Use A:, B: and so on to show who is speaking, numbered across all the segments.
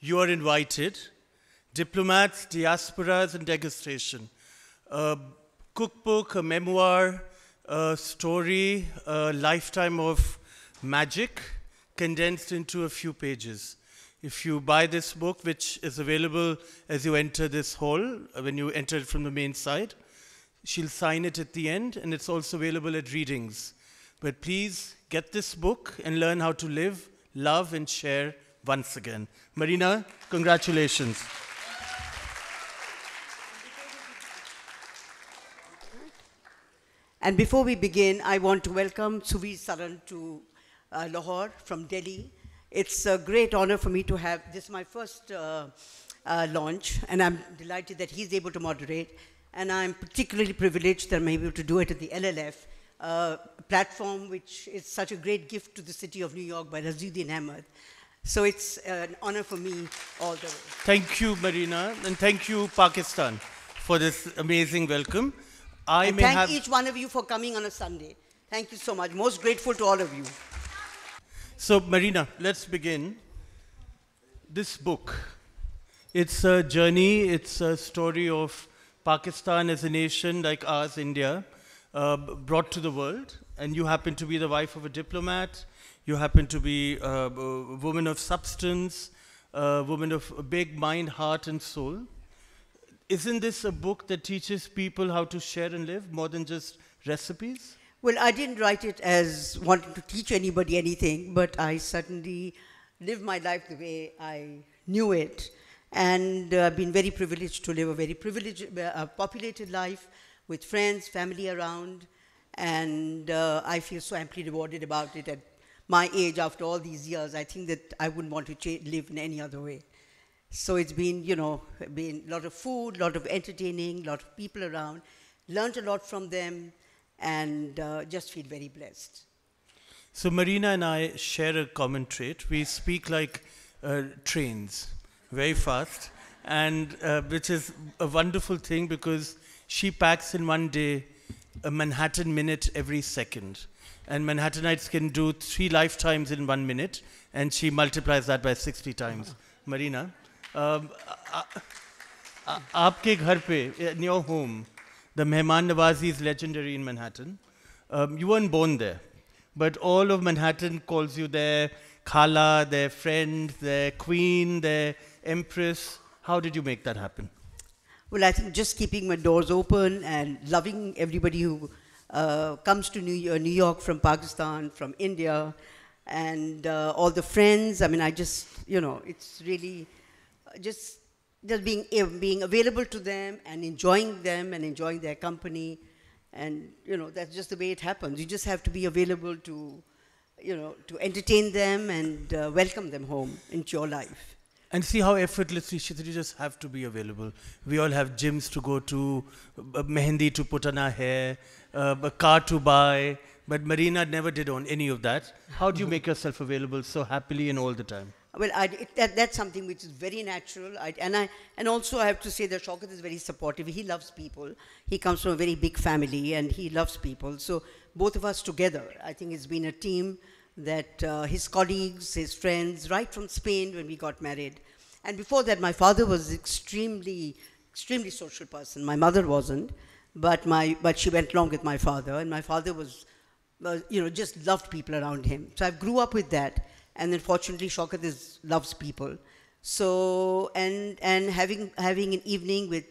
A: You are invited. Diplomats, diasporas, and degustation. A cookbook, a memoir, a story, a lifetime of magic condensed into a few pages. If you buy this book, which is available as you enter this hall, when you enter it from the main side, she'll sign it at the end, and it's also available at readings. But please get this book and learn how to live, love, and share once again. Marina, congratulations.
B: And before we begin, I want to welcome Suvir Saran to Lahore from Delhi. It's a great honor for me to have, this is my first launch, and I'm delighted that he's able to moderate. And I'm particularly privileged that I'm able to do it at the LLF, platform which is such a great gift to the city of New York by Raziuddin Ahmed. So it's an honor for me all the way.
A: Thank you, Marina, and thank you, Pakistan, for this amazing welcome.
B: And thank each one of you for coming on a Sunday. Thank you so much. Most grateful to all of you.
A: So, Marina, let's begin. This book, it's a journey, it's a story of Pakistan as a nation like ours, India, brought to the world. And you happen to be the wife of a diplomat. You happen to be a woman of substance, a woman of a big mind, heart, and soul. Isn't this a book that teaches people how to share and live more than just recipes?
B: Well, I didn't write it as wanting to teach anybody anything, but I certainly lived my life the way I knew it. And I've been very privileged to live a very populated life with friends, family around. And I feel so amply rewarded about it at my age after all these years. I think that I wouldn't want to live in any other way. So it's been, been a lot of food, a lot of entertaining, a lot of people around, learned a lot from them, and just feel very blessed.
A: So Marina and I share a common trait. We speak like trains, very fast, and which is a wonderful thing because she packs in one day a Manhattan minute every second. And Manhattanites can do 3 lifetimes in 1 minute, and she multiplies that by 60 times. Marina? आपके घर पे, in your home, the Mehman Nawazi is legendary in Manhattan. You weren't born there, but all of Manhattan calls you their Khala, their friend, their queen, their empress. How did you make that happen?
B: Well, I think just keeping my doors open and loving everybody who comes to New York from Pakistan, from India, and all the friends. I mean, I just, it's really just being available to them and enjoying their company. And, that's just the way it happens. You just have to be available to, to entertain them and welcome them home into your life.
A: And see how effortlessly she said, you just have to be available. We all have gyms to go to, mehendi to put on our hair, a car to buy. But Marina never did on any of that. How do you make yourself available so happily and all the time?
B: Well, that's something which is very natural. And also I have to say that Shaukat is very supportive. He loves people. He comes from a very big family and he loves people. So both of us together, I think it's been a team that his colleagues, his friends, right from Spain when we got married. And before that, my father was extremely social person. My mother wasn't, but she went along with my father. And my father was, just loved people around him. So I grew up with that. And then fortunately, Shaukat loves people. So, and having an evening with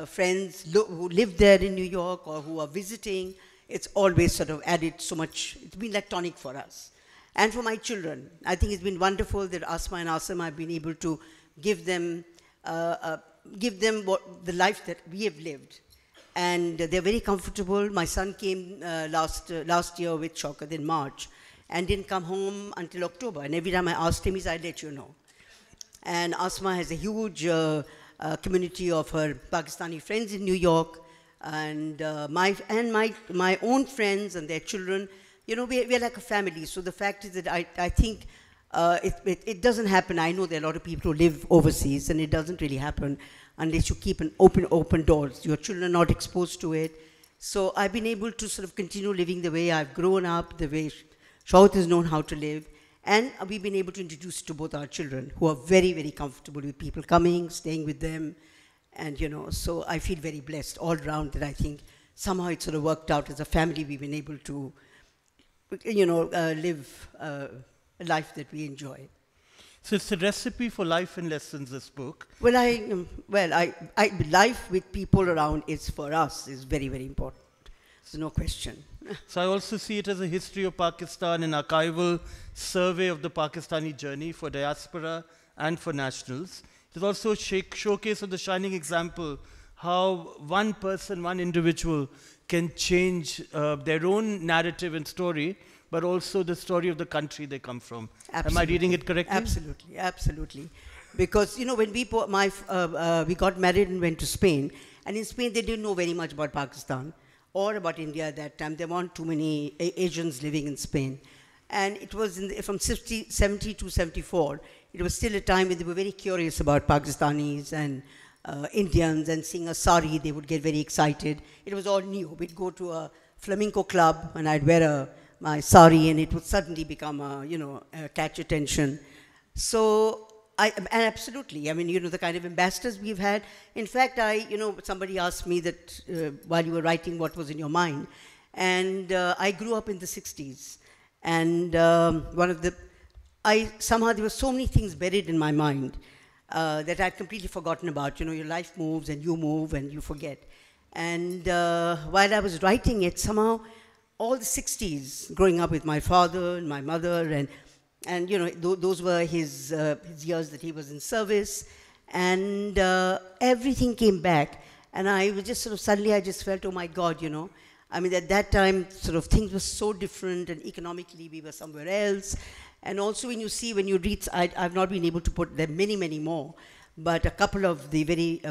B: friends who live there in New York or who are visiting, it's always sort of added so much. It's been like tonic for us. And for my children, I think it's been wonderful that Asma and Asim, I've been able to give them the life that we have lived. And they're very comfortable. My son came last year with Shaukat in March and didn't come home until October. And every time I asked him, he said, I'll let you know. And Asma has a huge community of her Pakistani friends in New York. And my own friends and their children, we're like a family. So the fact is that I think it doesn't happen. I know there are a lot of people who live overseas, and it doesn't really happen unless you keep an open doors. Your children are not exposed to it. So I've been able to sort of continue living the way I've grown up, the way Shaukat has known how to live. And we've been able to introduce it to both our children, who are very, very comfortable with people coming, staying with them. And, you know, so I feel very blessed all around that I think somehow it sort of worked out as a family. We've been able to, you know, live a life that we enjoy.
A: So it's a recipe for life and lessons, this book.
B: Well, life with people around is, for us, is very, very important. There's no question.
A: So I also see it as a history of Pakistan, an archival survey of the Pakistani journey for diaspora and for nationals. There's also a showcase of the shining example, how one person, one individual can change their own narrative and story, but also the story of the country they come from.
B: Absolutely.
A: Am I reading it correctly?
B: Absolutely, absolutely. Because, you know, when we got married and went to Spain, and in Spain they didn't know very much about Pakistan or about India at that time. There weren't too many Asians living in Spain. And it was from 70 to 74, it was still a time when they were very curious about Pakistanis and Indians, and seeing a sari, they would get very excited. It was all new. We'd go to a flamenco club and I'd wear my sari, and it would suddenly become catch attention. So, and absolutely, I mean, you know, the kind of ambassadors we've had. In fact, somebody asked me that while you were writing, what was in your mind? And I grew up in the 60s. And somehow there were so many things buried in my mind that I'd completely forgotten about. You know, your life moves and you move and you forget. And while I was writing it, somehow all the 60s, growing up with my father and my mother, and you know, those were his years that he was in service, and everything came back, and I was just suddenly I just felt, oh my God, you know, I mean, at that time, things were so different, and economically we were somewhere else. And also when you read, I've not been able to put there many, many more, but a couple of the very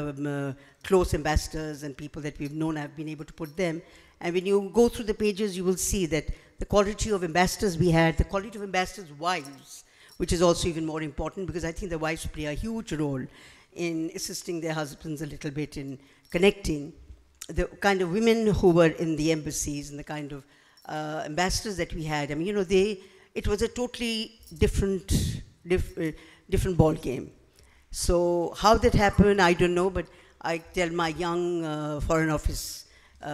B: close ambassadors and people that we've known, I've been able to put them. And when you go through the pages, you will see that the quality of ambassadors we had, the quality of ambassadors' wives, which is also even more important, because I think the wives play a huge role in assisting their husbands a little bit in connecting. The kind of women who were in the embassies and the kind of ambassadors that we had, I mean, you know, it was a totally different ball game. So how that happened, I don't know, but I tell my young Foreign Office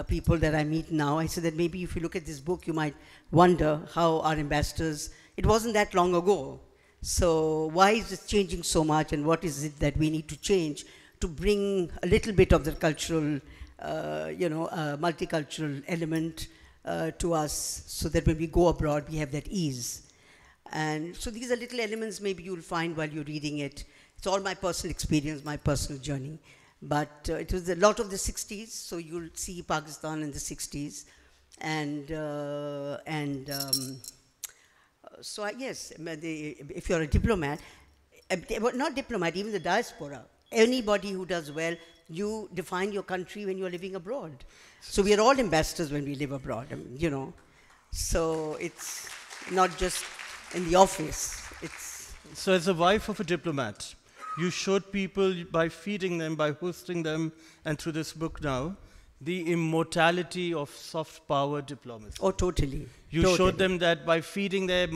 B: people that I meet now, I said that maybe if you look at this book, you might wonder how our ambassadors, it wasn't that long ago. So why is it changing so much, and what is it that we need to change to bring a little bit of the cultural, multicultural element to us, so that when we go abroad, we have that ease. And so these are little elements maybe you'll find while you're reading it. It's all my personal experience, my personal journey. But it was a lot of the 60s, so you'll see Pakistan in the 60s. So yes, if you're a diplomat, not diplomat, even the diaspora, anybody who does well, you define your country when you're living abroad. So we are all ambassadors when we live abroad, I mean, you know. So it's not just in the office.
A: So as a wife of a diplomat, you showed people by feeding them, by hosting them, and through this book now, the immortality of soft power diplomacy.
B: Oh, totally.
A: You showed them that by feeding their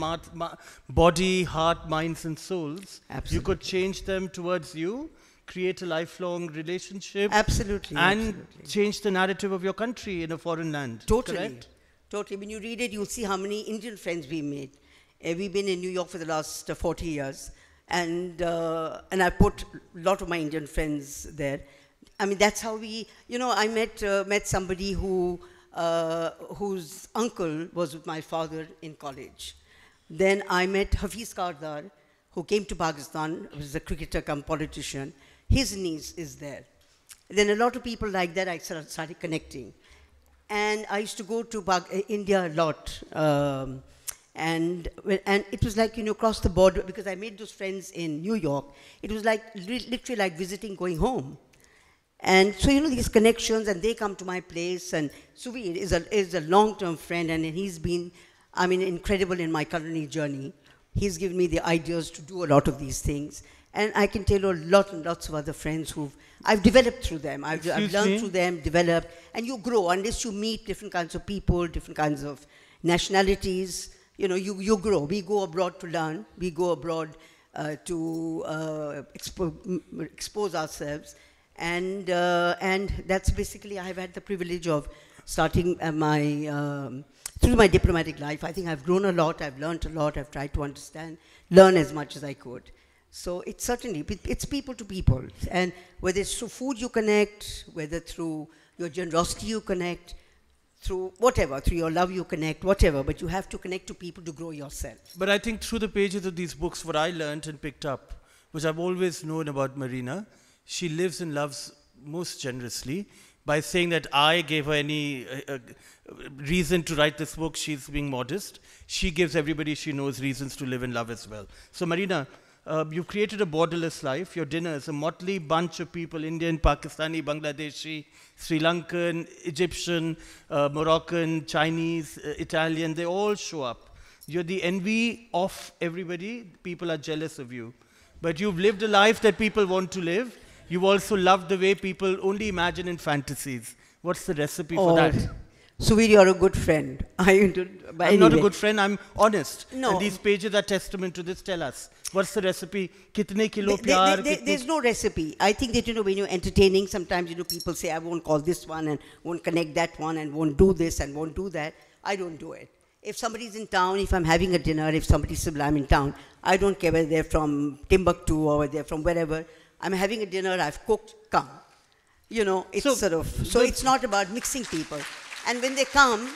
A: body, heart, minds, and souls,
B: absolutely,
A: you could change them towards you, create a lifelong relationship.
B: Absolutely.
A: And
B: absolutely,
A: change the narrative of your country in a foreign land.
B: Totally.
A: Correct?
B: Totally. When you read it, you'll see how many Indian friends we made. We've been in New York for the last 40 years. And I put a lot of my Indian friends there. I mean, that's how we, you know, I met somebody whose uncle was with my father in college. Then I met Hafiz Kardar, who came to Pakistan, who was a cricketer come politician. His niece is there. Then a lot of people like that, I started connecting. And I used to go to India a lot. And it was like, you know, across the border, because I made those friends in New York, it was like literally like visiting, going home. And so, you know, these connections, and they come to my place, and Suvir is a long-term friend, and he's been, I mean, incredible in my culinary journey. He's given me the ideas to do a lot of these things. And I can tell you lots of other friends I've developed through them. I've learned through them, developed, and you grow unless you meet different kinds of people, different kinds of nationalities. You know, you grow. We go abroad to learn. We go abroad to expose ourselves. And that's basically, I've had the privilege of starting through my diplomatic life. I think I've grown a lot, I've learned a lot, I've tried to understand, learn as much as I could. So it's certainly, it's people to people. And whether it's through food you connect, whether through your generosity you connect, through whatever, through your love you connect, whatever, but you have to connect to people to grow yourself.
A: But I think through the pages of these books, what I learned and picked up, which I've always known about Marina, she lives and loves most generously. By saying that I gave her any reason to write this book, she's being modest. She gives everybody she knows reasons to live and love as well. So Marina, you've created a borderless life. Your dinner is a motley bunch of people, Indian, Pakistani, Bangladeshi, Sri Lankan, Egyptian, Moroccan, Chinese, Italian. They all show up. You're the envy of everybody. People are jealous of you. But you've lived a life that people want to live. You've also loved the way people only imagine in fantasies. What's the recipe for that?
B: Suvir, you're a good friend.
A: I'm not a good friend, I'm honest.
B: No.
A: And these pages are testament to this. Tell us. What's the recipe? Kitne kilo pyar?
B: There's no recipe. I think that, you know, when you're entertaining, sometimes, you know, people say, I won't call this one and won't connect that one and won't do this and won't do that. I don't do it. If somebody's in town, if I'm having a dinner, if somebody's I'm in town, I don't care whether they're from Timbuktu or they're from wherever. I'm having a dinner, I've cooked, come. You know, it's so it's not about mixing people. And when they come,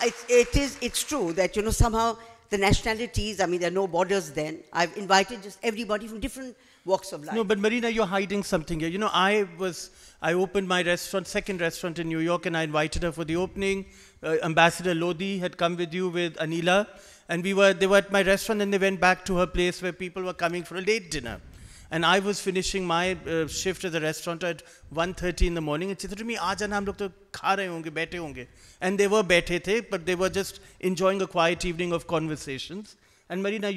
B: it's true that, you know, somehow the nationalities, I mean, there are no borders then. I've invited just everybody from different walks of life.
A: No, but Marina, you're hiding something here. You know, I opened my second restaurant in New York, and I invited her for the opening. Ambassador Lodi had come with you with Anila, and they were at my restaurant, and they went back to her place where people were coming for a late dinner. And I was finishing my shift as a restaurateur at 1:30 in the morning. And she said to me, "Aaj na hum log to kha rahe honge, baithe honge." And they were baithe the, but they were just enjoying a quiet evening of conversations. And Marina,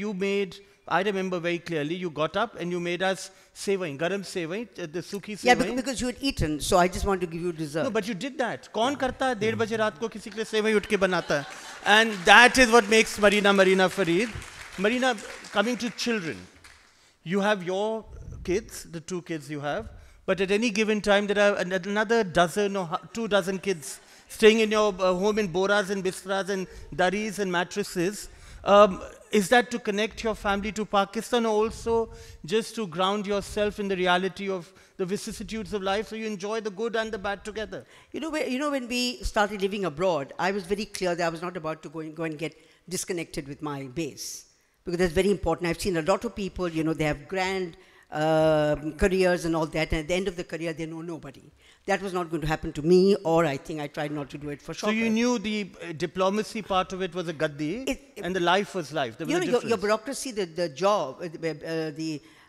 A: I remember very clearly, you got up and you made us sevai, garam sevai, the sukhi sevai.
B: Yeah, because you had eaten, so I just want to give you dessert.
A: No, but you did that. Kaun karta hai 1:30 baje raat ko kisi ke liye sevai utke banata hai. And that is what makes Marina Fareed. Marina, coming to children. You have your kids, the 2 kids you have, but at any given time there are another dozen or 2 dozen kids staying in your home in boras and bistras and daris and mattresses. Is that to connect your family to Pakistan, or also just to ground yourself in the reality of the vicissitudes of life so you enjoy the good and the bad together?
B: You know, when we started living abroad, I was very clear that I was not about to go and get disconnected with my base. Because that's very important. I've seen a lot of people, you know, they have grand careers and all that, and at the end of the career, they know nobody. That was not going to happen to me, or I think I tried not to do it for sure.
A: So you knew the diplomacy part of it was a gaddi, and the life was life. There was a difference.
B: Your bureaucracy, the job,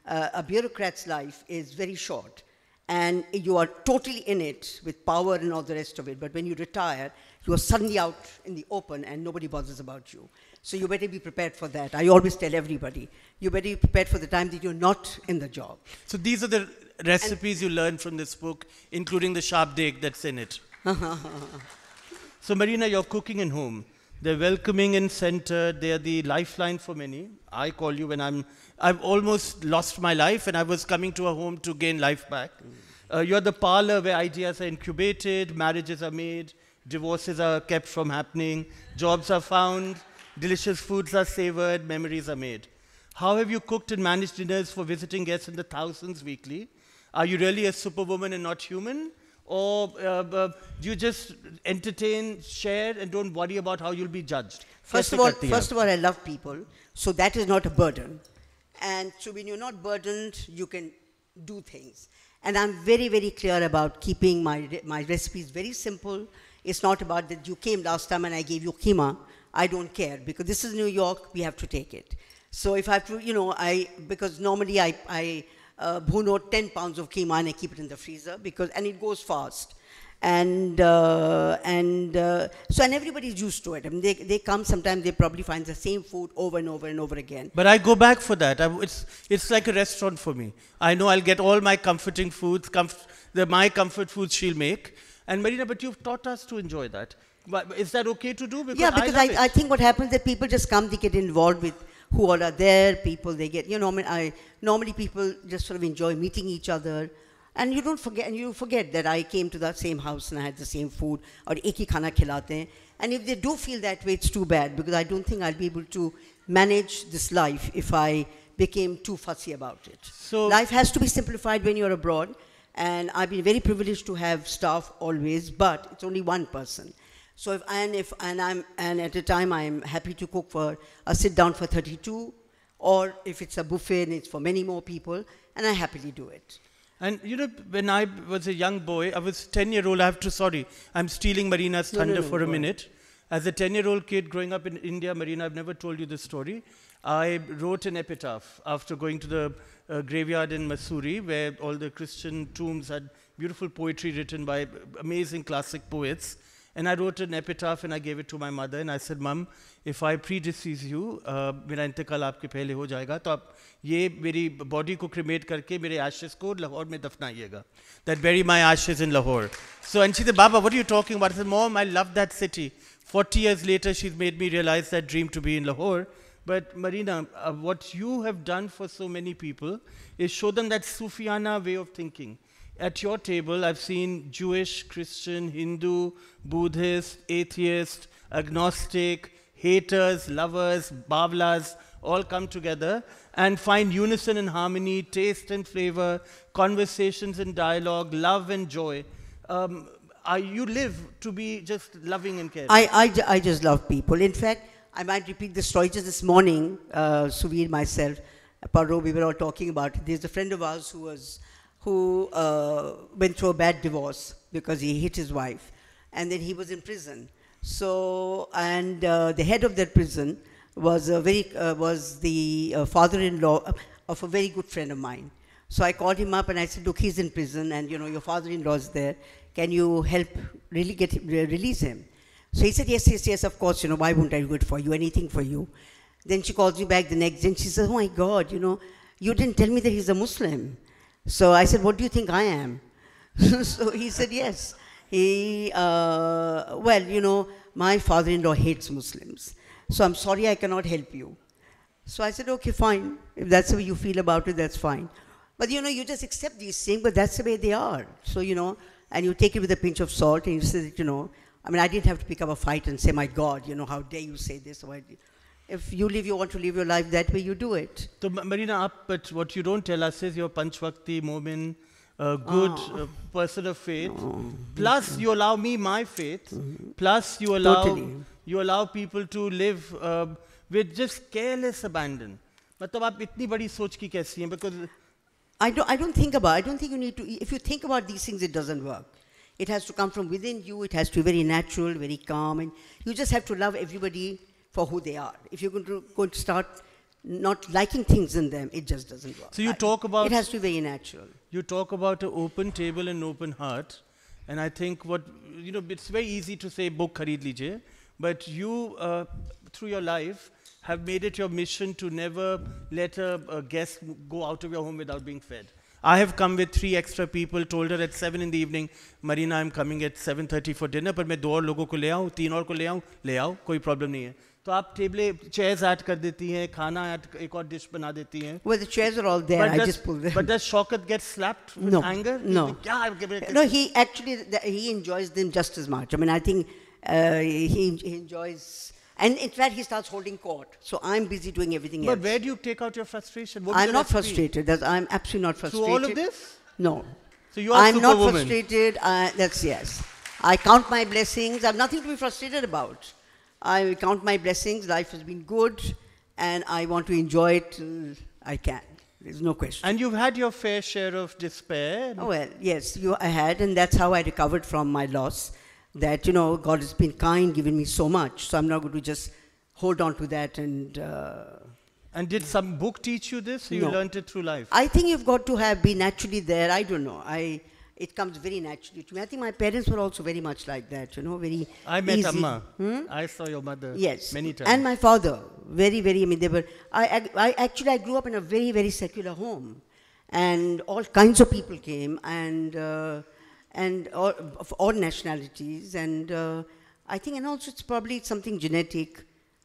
B: a bureaucrat's life is very short. And you are totally in it with power and all the rest of it. But when you retire, you are suddenly out in the open and nobody bothers about you. So you better be prepared for that. I always tell everybody, you better be prepared for the time that you're not in the job.
A: So these are the recipes you learned from this book, including the shabdek that's in it. So Marina, you're cooking in home. They're welcoming and centered. They are the lifeline for many. I call you when I've almost lost my life and I was coming to a home to gain life back. You're the parlor where ideas are incubated, marriages are made, divorces are kept from happening, jobs are found, delicious foods are savored, memories are made. How have you cooked and managed dinners for visiting guests in the thousands weekly? Are you really a superwoman and not human? Or do you just entertain, share, and don't worry about how you'll be judged?
B: First of all, I love people, so that is not a burden. And so when you're not burdened, you can do things. And I'm very, very clear about keeping my recipes very simple. It's not about that you came last time and I gave you keema. I don't care, because this is New York, we have to take it. So if I have to, because normally I bhun out 10 pounds of keema and I keep it in the freezer, and it goes fast. And everybody's used to it. I mean, they come, sometimes they probably find the same food over and over and over again.
A: But I go back for that. It's like a restaurant for me. I know I'll get all my comforting foods, my comfort foods she'll make. And Marina, but you've taught us to enjoy that. But is that okay to do?
B: Yeah, because I think what happens that people just come, they get involved with who all are there, people they get, you know, normally people just sort of enjoy meeting each other. And you don't forget, and you forget that I came to that same house and I had the same food, or ek hi khana khilate hain. And if they do feel that way, it's too bad, because I don't think I'll be able to manage this life if I became too fussy about it. So life has to be simplified when you're abroad, and I've been very privileged to have staff always, but it's only one person. So and at a time I'm happy to cook for a sit down for 32, or if it's a buffet and it's for many more people, and I happily do it.
A: And you know, when I was a young boy, I was 10-year-old, I'm stealing Marina's thunder for a minute. As a 10-year-old kid growing up in India, Marina, I've never told you this story. I wrote an epitaph after going to the graveyard in Missouri, where all the Christian tombs had beautiful poetry written by amazing classic poets. And I wrote an epitaph and I gave it to my mother, and I said, Mom, if I predecease you, मेरा इंतकाल आपके पहले हो जाएगा, तो आप ये मेरी body को cremate करके मेरे ashes को लाहौर में दफनाइएगा. That bury my ashes in Lahore. So, and she said, Baba, what are you talking about? I said, Mom, I love that city. 40 years later, she's made me realize that dream to be in Lahore. But Marina, what you have done for so many people is show them that Sufiana way of thinking. At your table, I've seen Jewish, Christian, Hindu, Buddhist, atheist, agnostic, haters, lovers, bavlas, all come together and find unison and harmony, taste and flavor, conversations and dialogue, love and joy. You live to be just loving and caring.
B: I just love people. In fact, I might repeat the story. Just this morning, Suvir, myself, Parro, we were all talking about it. There's a friend of ours who went through a bad divorce because he hit his wife, and then he was in prison. So, and the head of that prison was the father-in-law of a very good friend of mine. So I called him up and I said, look, he's in prison, and you know, your father-in-law is there. Can you help really release him? So he said, yes, of course, you know, why wouldn't I do it for you, anything for you? Then she calls me back the next day and she says, oh my God, you know, you didn't tell me that he's a Muslim. So I said, what do you think I am? So he said, yes. Well, you know, my father-in-law hates Muslims. So I'm sorry I cannot help you. So I said, okay, fine. If that's the way you feel about it, that's fine. But, you know, you just accept these things, but that's the way they are. So, you know, and you take it with a pinch of salt and you say, you know, I mean, I didn't have to pick up a fight and say, my God, you know, how dare you say this? If you want to live your life that way, you do it.
A: So, Marina, but what you don't tell us is you're Panchvakti, Momin, good person of faith. Plus, you allow me my faith. Plus, you allow people to live with just careless abandon. मतलब आप इतनी बड़ी सोच की कैसी हैं? Because
B: I don't think you need to. If you think about these things, it doesn't work. It has to come from within you. It has to be very natural, very calm, and you just have to love everybody for who they are. If you're going to start not liking things in them, it just doesn't work.
A: So you talk about...
B: It has to be very natural.
A: You talk about an open table and open heart. And I think it's very easy to say, book khareed lijiye. But you, through your life, have made it your mission to never let a guest go out of your home without being fed. I have come with 3 extra people, told her at 7 in the evening, Marina, I'm coming at 7:30 for dinner, but मैं 2 और लोगों को ले आऊँ, 3 और को ले आओ, कोई problem नहीं है. तो आप chairs add कर देती हैं, खाना एक और dish बना देती हैं.
B: Well, the chairs are all there. I just pull them.
A: But does Shaukat get slapped with anger?
B: No. No, he enjoys them just as much. I mean, I think he enjoys. And in fact, he starts holding court. So I'm busy doing everything else.
A: But where do you take out your frustration?
B: I'm not frustrated. I'm absolutely not frustrated.
A: Through all of this?
B: No.
A: So you are
B: I'm not frustrated. Yes. I count my blessings. I have nothing to be frustrated about. I count my blessings. Life has been good. And I want to enjoy it till I can. There's no question.
A: And you've had your fair share of despair.
B: Oh, well, yes. I had. And that's how I recovered from my loss. That, you know, God has been kind, given me so much, so I'm not going to just hold on to that and...
A: And did some book teach you this, or you learned it through life?
B: I think you've got to be naturally there. I don't know. It comes very naturally to me. I think my parents were also very much like that, you know, very
A: I met
B: easy.
A: Amma. I saw your mother many times.
B: And my father, very, very, I mean, they were... I grew up in a very, very secular home. And all kinds of people came, and and of all nationalities, and I think, and also it's probably something genetic.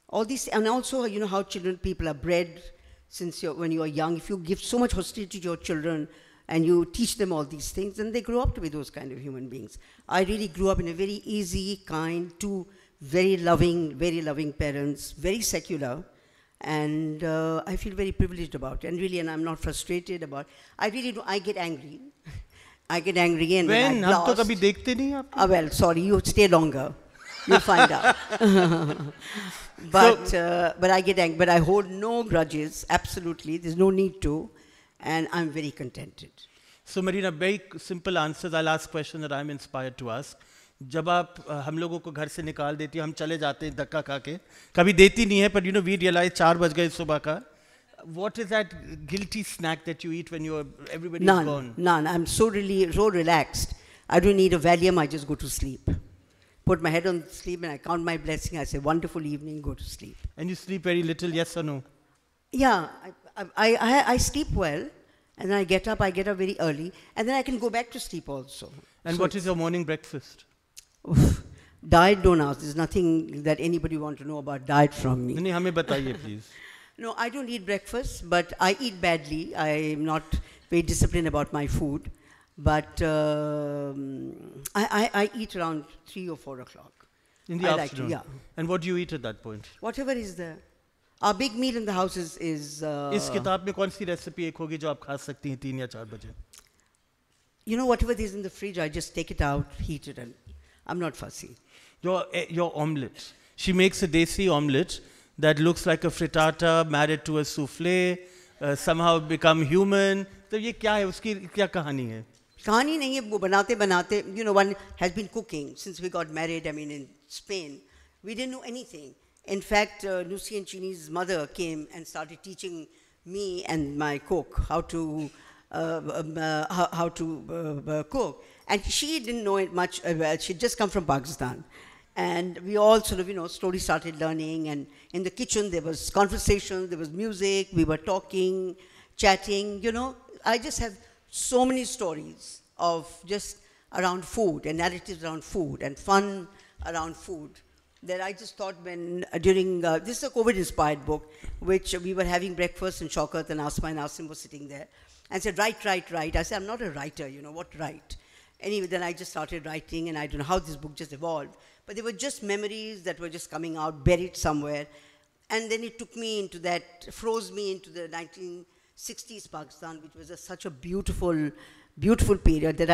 B: All these, and also, you know, how people are bred since when you are young. If you give so much hostility to your children and you teach them all these things, then they grow up to be those kind of human beings. I really grew up in a very easy, kind, two very loving parents, very secular, and I feel very privileged about it. And really, and I'm not frustrated about. I really do. I get angry. I get angry and
A: when हम तो कभी देखते नहीं आपको.
B: Well, sorry, you stay longer. You'll find out. But I get angry. But I hold no grudges. Absolutely, there's no need to, and I'm very contented.
A: So Marina, very simple answers. I'll ask question that I'm inspired to ask. जब आप हम लोगों को घर से निकाल देती है, हम चले जाते हैं धक्का खा के, कभी देती नहीं है, but you know we realize 4 बज गए सुबह का. What is that guilty snack that you eat when everybody's gone?
B: None. I'm so relaxed. I don't need a Valium. I just go to sleep. Put my head on sleep and I count my blessing. I say, wonderful evening, go to sleep.
A: And you sleep very little, yes or no?
B: Yeah, I sleep well, and then I get up very early, and then I can go back to sleep also.
A: And so what is your morning breakfast?
B: Diet, don't ask. There's nothing that anybody wants to know about diet from me.
A: नहीं, हमें बताइए, please.
B: No, I don't eat breakfast, but I eat badly. I'm not very disciplined about my food. But I eat around 3 or 4 o'clock.
A: In the afternoon?
B: Yeah.
A: And what do you eat at that point?
B: Whatever is there. Our big meal in the house is
A: इस किताब में कौन सी recipe एक होगी जो आप खा सकती हैं 3 या 4 बजे?
B: You know, whatever is in the fridge, I just take it out, heat it, and I'm not fussy.
A: Your omelette. She makes a desi omelette that looks like a frittata married to a souffle, somehow become human. तो ये क्या है, उसकी क्या कहानी है?
B: कहानी नहीं है, वो बनाते, you know, one has been cooking since we got married. I mean, in Spain, we didn't know anything. In fact, Lucy and Chini's mother came and started teaching me and my cook how to cook. And she didn't know it much. She'd just come from Pakistan. And we all sort of, you know, slowly started learning. And in the kitchen, there was conversation, there was music, we were talking, chatting, you know. I just have so many stories of just around food and narratives around food and fun around food that I just thought when during, this is a COVID-inspired book, which we were having breakfast in Shaukat and Asma and Asim was sitting there and said, write. I said, I'm not a writer, you know, what write? Anyway, then I just started writing and I don't know how this book just evolved. But they were just memories that were just coming out, buried somewhere. And then it took me into that, froze me into the 1960s Pakistan, which was such a beautiful, beautiful period that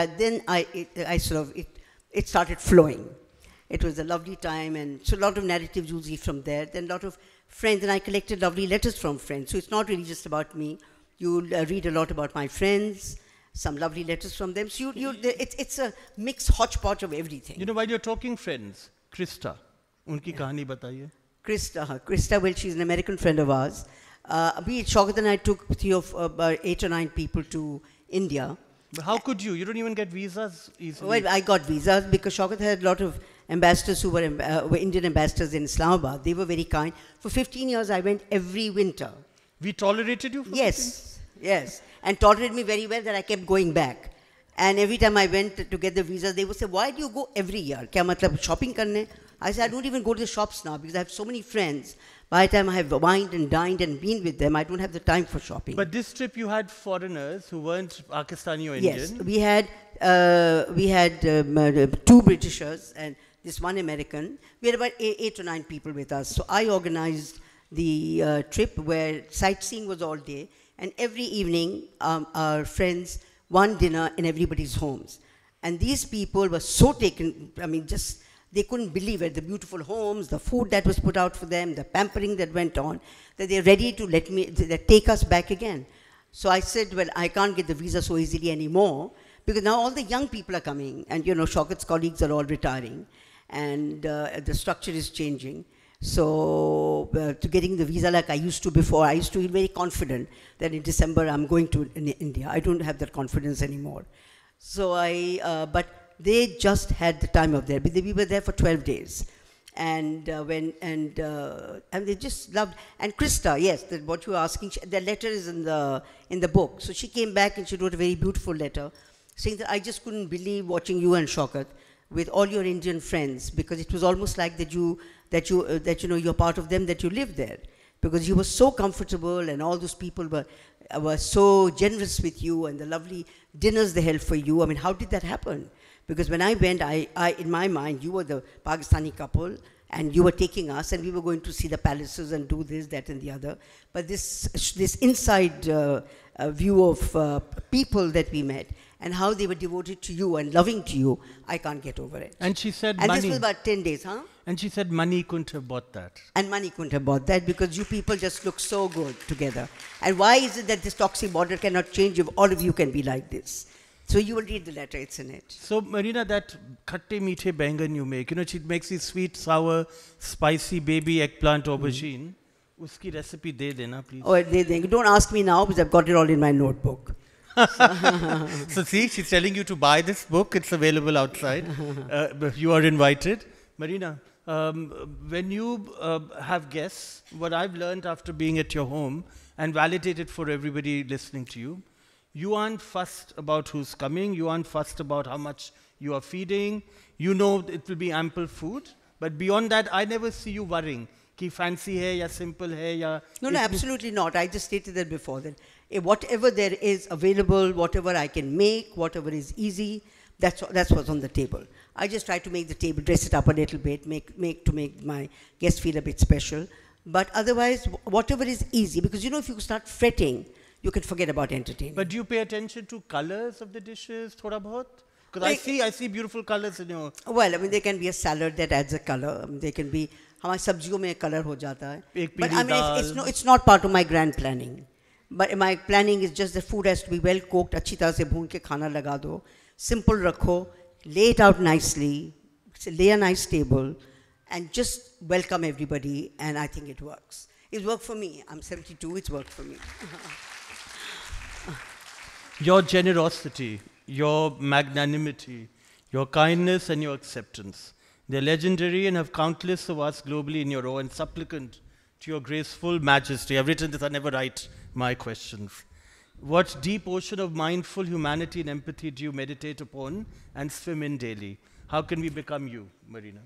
B: it started flowing. It was a lovely time, and so a lot of narratives you'll see from there. Then a lot of friends, and I collected lovely letters from friends. So it's not really just about me. You'll read a lot about my friends, some lovely letters from them. So it's a mixed hodgepodge of everything.
A: You know, while you're talking friends, Krista, unki kahani bataiye.
B: Krista, well, she's an American friend of ours. Shaukat and I took about 8 or 9 people to India.
A: But how could you? You don't even get visas easily.
B: Well, I got visas because Shaukat had a lot of ambassadors who were Indian ambassadors in Islamabad. They were very kind. For 15 years, I went every winter.
A: We tolerated you for
B: 15? Yes. And tolerated me very well that I kept going back. And every time I went to get the visa, they would say, why do you go every year? Kya matlab, shopping karne? I said, I don't even go to the shops now because I have so many friends. By the time I have wined and dined and been with them, I don't have the time for shopping.
A: But this trip you had foreigners who weren't Pakistani or Indian?
B: Yes, we had 2 Britishers and this 1 American. We had about 8 or 9 people with us. So I organized the trip where sightseeing was all day. And every evening, our friends, one dinner in everybody's homes. And these people were so taken, I mean, just, they couldn't believe it, the beautiful homes, the food that was put out for them, the pampering that went on, that they're ready to take us back again. So I said, well, I can't get the visa so easily anymore, because now all the young people are coming, and you know, Shaukat's colleagues are all retiring, and the structure is changing. So to getting the visa like I used to before, I used to feel very confident that in December I'm going to India. I don't have that confidence anymore. So but they just had the time of their, we were there for 12 days. And they just loved, and Krista, yes, what you were asking, the letter is in the book. So she came back and she wrote a very beautiful letter. saying that I just couldn't believe watching you and Shaukat with all your Indian friends, because it was almost like that you're part of them, that you live there, because you were so comfortable and all those people were so generous with you, and the lovely dinners they held for you. I mean, how did that happen? Because when I went, I in my mind, you were the Pakistani couple, and you were taking us, and we were going to see the palaces and do this, that, and the other. But this inside view of people that we met, and how they were devoted to you and loving to you, I can't get over it.
A: And she said
B: and
A: money.
B: this was about 10 days, huh?
A: And she said money couldn't have bought that.
B: And money couldn't have bought that, because you people just look so good together. And why is it that this toxic border cannot change if all of you can be like this? So you will read the letter, it's in it.
A: So Marina, that khatte meethe bangan you make, she makes this sweet, sour, spicy baby eggplant aubergine. Uski recipe de dena, please.
B: Oh, don't ask me now, because I've got it all in my notebook.
A: So see, she's telling you to buy this book. It's available outside. You are invited. Marina, when you have guests, what I've learned after being at your home and validated for everybody listening to you, you aren't fussed about who's coming. You aren't fussed about how much you are feeding. You know it will be ample food. But beyond that, I never see you worrying. Ki fancy hai ya simple hai ya...
B: No, absolutely not. I just stated that before. That whatever there is available, whatever I can make, whatever is easy, that's what's on the table. I just try to make the table, dress it up a little bit, make my guests feel a bit special. But otherwise, whatever is easy, because if you start fretting, you can forget about entertaining.
A: But do you pay attention to colors of the dishes, thoda bahut? Because I see beautiful colors in your...
B: Well, I mean, there can be a salad that adds a color. There can be... हमारी सब्जियों में color हो जाता है. But I mean, it's not part of my grand planning. But my planning is just the food has to be well cooked, अच्छी तरह से भून के खाना लगा दो, simple रखो, lay it out nicely, lay a nice table, and just welcome everybody, and I think it works. It's worked for me. I'm 72, it's worked for me.
A: Your generosity, your magnanimity, your kindness and your acceptance, they're legendary and have countless of us globally in your awe, and supplicant to your graceful majesty. I've written this, I never write my questions. What deep ocean of mindful humanity and empathy do you meditate upon and swim in daily? How can we become you, Marina?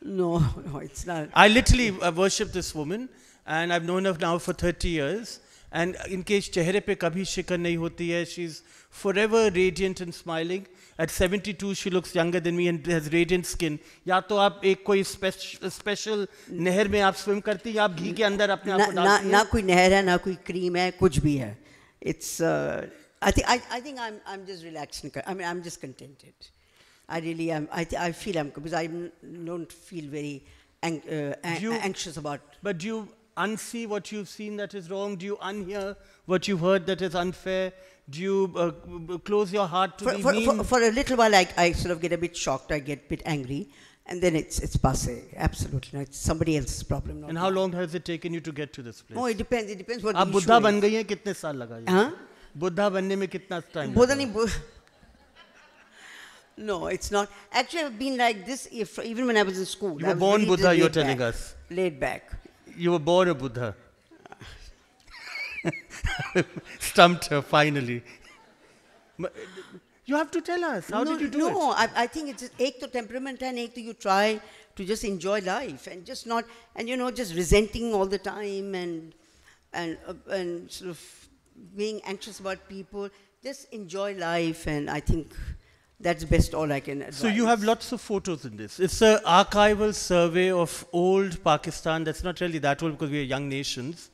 B: No, it's not.
A: I literally worship this woman, and I've known her now for 30 years. And in case chehre pe kabhi shikar nahi hoti hai, she's forever radiant and smiling. At 72, she looks younger than me and has radiant skin. या तो आप एक कोई special नहर में आप swim करती या आप घी के अंदर अपने आप को डालती हैं?
B: ना कोई नहर है, ना कोई cream है, कुछ भी है. It's I think I'm just relaxing. I mean, I'm just contented. I really am. I feel I'm, because I don't feel very anxious about.
A: But do you unsee what you've seen that is wrong? Do you unhear what you've heard that is unfair? Do you close your heart to be mean?
B: For a little while, I sort of get a bit shocked. I get a bit angry, and then it's passé. Absolutely, no, it's somebody else's problem.
A: And how long has it taken you to get to this place?
B: Oh, it depends. It depends what.
A: आप बुद्धा बन गई हैं, कितने साल लगा?
B: हाँ?
A: बुद्धा बनने में कितना time?
B: बुद्धा नहीं. No, it's not. Actually, I've been like this even when I was in school.
A: You were born really Buddha, you're telling us.
B: Laid back.
A: You were born a Buddha. Stumped her, finally. You have to tell us. How did you do it?
B: No, I think it's एक तो temperament and एक तो you try to just enjoy life and just not, and just resenting all the time and sort of being anxious about people. Just enjoy life, and I think that's best all I can advise.
A: So you have lots of photos in this. It's an archival survey of old Pakistan. That's not really that old because we are young nations.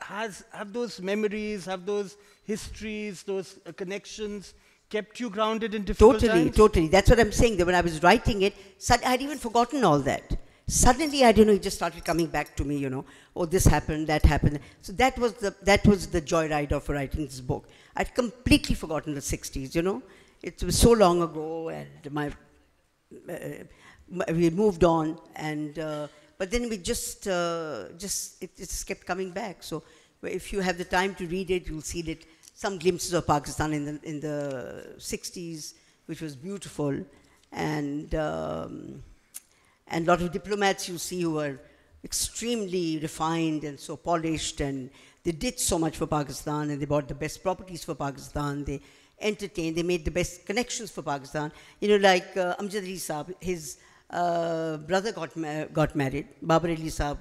A: Have those memories, have those histories, those connections kept you grounded in difficult times?
B: Totally. That's what I'm saying. That when I was writing it, I had even forgotten all that. Suddenly, I don't know, it just started coming back to me, Oh, this happened, that happened. So that was the joyride of writing this book. I'd completely forgotten the 60s, It was so long ago, and we moved on, and but then we just it just kept coming back. So if you have the time to read it, you'll see that some glimpses of Pakistan in the 60s, which was beautiful, and a lot of diplomats you see who are extremely refined and so polished, and they did so much for Pakistan, and they bought the best properties for Pakistan. They entertained. They made the best connections for Pakistan. You know, like Amjad Ali Saab, his brother got married, Babar Ali Saab,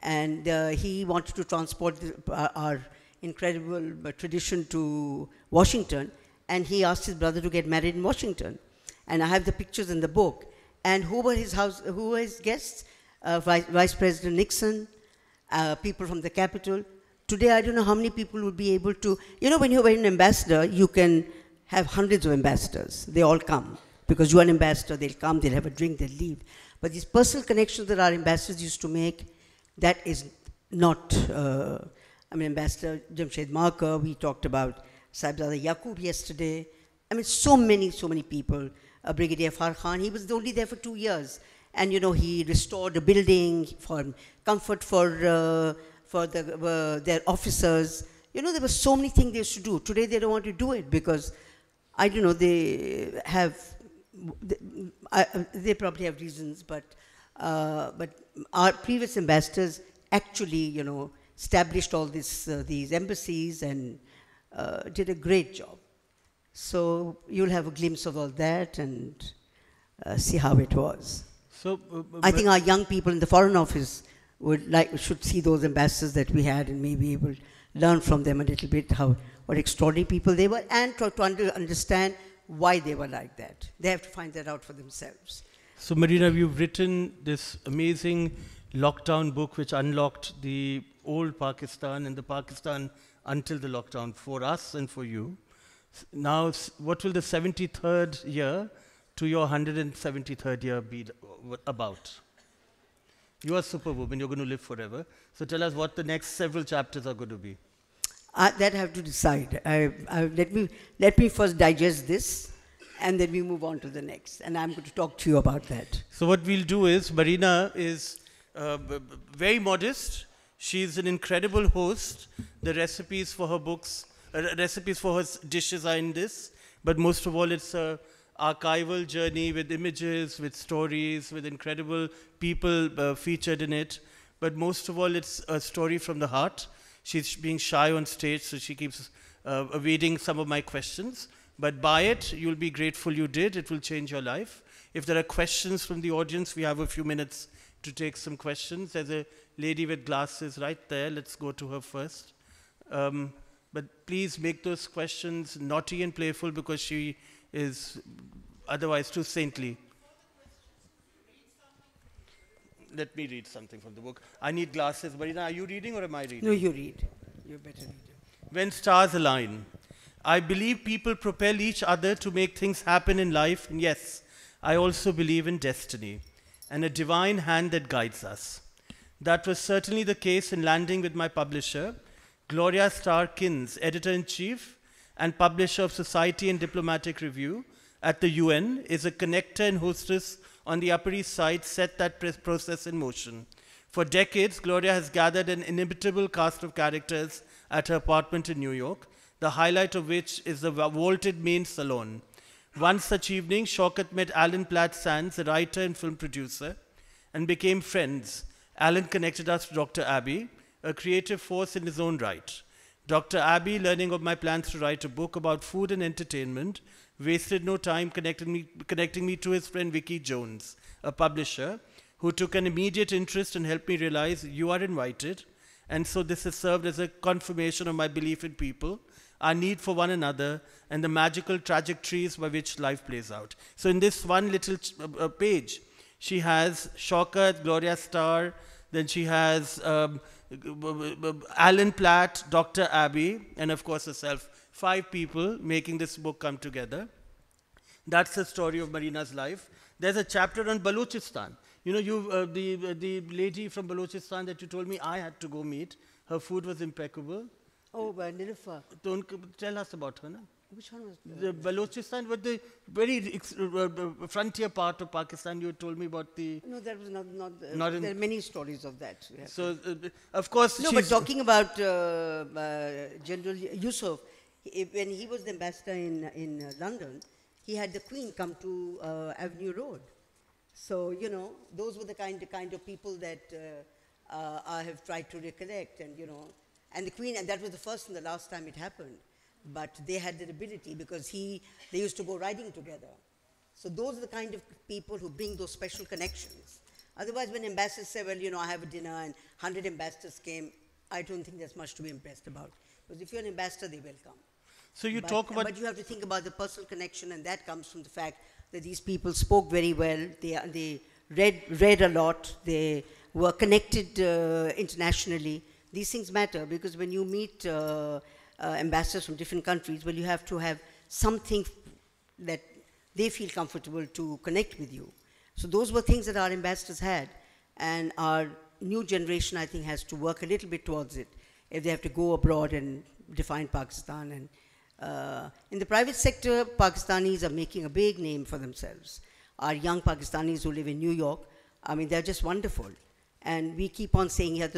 B: and he wanted to transport our incredible tradition to Washington, and he asked his brother to get married in Washington. And I have the pictures in the book. And who were his guests? Vice President Nixon, people from the Capitol. Today, I don't know how many people would be able to, you know, when you're an ambassador, you can have hundreds of ambassadors. They all come. Because you're an ambassador, they'll come, they'll have a drink, they'll leave. But these personal connections that our ambassadors used to make, that is not, Ambassador Jamshed Marker, we talked about Sahibzada Yaqub yesterday. I mean, so many people. Brigadier Farhan, he was only there for 2 years. And, you know, he restored a building for comfort for their officers. You know, there were so many things they used to do. Today, they don't want to do it because, I don't know, they probably have reasons, but our previous ambassadors actually, you know, established all these embassies and did a great job. So you'll have a glimpse of all that and see how it was. So I think our young people in the Foreign Office should see those ambassadors that we had and maybe able to learn from them a little bit what extraordinary people they were and try to understand why they were like that. They have to find that out for themselves.
A: So Marina, you've written this amazing lockdown book which unlocked the old Pakistan and the Pakistan until the lockdown for us and for you. Now, what will the 73rd year to your 173rd year be about? You are Superwoman, you're going to live forever. So tell us what the next several chapters are going to be.
B: That I have to decide. Let me first digest this, and then we move on to the next. And I'm going to talk to you about that.
A: So what we'll do is, Marina is very modest. She's an incredible host. The recipes for her books, recipes for her dishes are in this. But most of all, it's a archival journey with images, with stories, with incredible people featured in it. But most of all, it's a story from the heart. She's being shy on stage, so she keeps evading some of my questions. But buy it, you'll be grateful you did. It will change your life. If there are questions from the audience, we have a few minutes to take some questions. There's a lady with glasses right there. Let's go to her first. But please make those questions naughty and playful because she is otherwise too saintly. Let me read something from the book. I need glasses. Marina, are you reading or am I reading?
B: No, you read. You're better reader.
A: When stars align. I believe people propel each other to make things happen in life. And yes, I also believe in destiny and a divine hand that guides us. That was certainly the case in landing with my publisher, Gloria Starkins, editor-in-chief and publisher of Society and Diplomatic Review at the UN, is a connector and hostess on the Upper East Side, set that process in motion. For decades, Gloria has gathered an inimitable cast of characters at her apartment in New York, the highlight of which is the vaulted main salon. One such evening, Shaukat met Alan Platt Sands, a writer and film producer, and became friends. Alan connected us to Dr. Abbey, a creative force in his own right. Dr. Abbey, learning of my plans to write a book about food and entertainment, wasted no time connecting me to his friend Vicky Jones, a publisher, who took an immediate interest and helped me realize you are invited. And so this has served as a confirmation of my belief in people, our need for one another, and the magical trajectories by which life plays out. So in this one little page, she has Shaukat, Gloria Starr, then she has Alan Platt, Dr. Abbey, and of course herself. 5 people making this book come together. That's the story of Marina's life. There's a chapter on Balochistan. You know, the lady from Balochistan that you told me I had to go meet, her food was impeccable.
B: Oh, by Nilüfer.
A: Don't tell us about her, no?
B: Which one was that?
A: The Balochistan, but the very frontier part of Pakistan. You told me about the.
B: No, that was not there are many stories of that.
A: So, of course,
B: no, but talking about General Yusuf, when he was the ambassador in London, he had the Queen come to Avenue Road. So, you know, those were the kind of people that I have tried to recollect, and, you know, and the Queen, and that was the first and the last time it happened. but they had that ability because they used to go riding together. So those are the kind of people who bring those special connections. Otherwise, when ambassadors say, well, I have a dinner and 100 ambassadors came, I don't think there's much to be impressed about. Because if you're an ambassador, they will come.
A: So you talk about...
B: But you have to think about the personal connection, and that comes from the fact that these people spoke very well, they read a lot, they were connected internationally. These things matter, because when you meet ambassadors from different countries, well, you have to have something that they feel comfortable to connect with you. So those were things that our ambassadors had, and our new generation, I think, has to work a little bit towards it if they have to go abroad and define Pakistan. And in the private sector, Pakistanis are making a big name for themselves. Our young Pakistanis who live in New York, I mean, they're just wonderful. And we keep on saying, you'll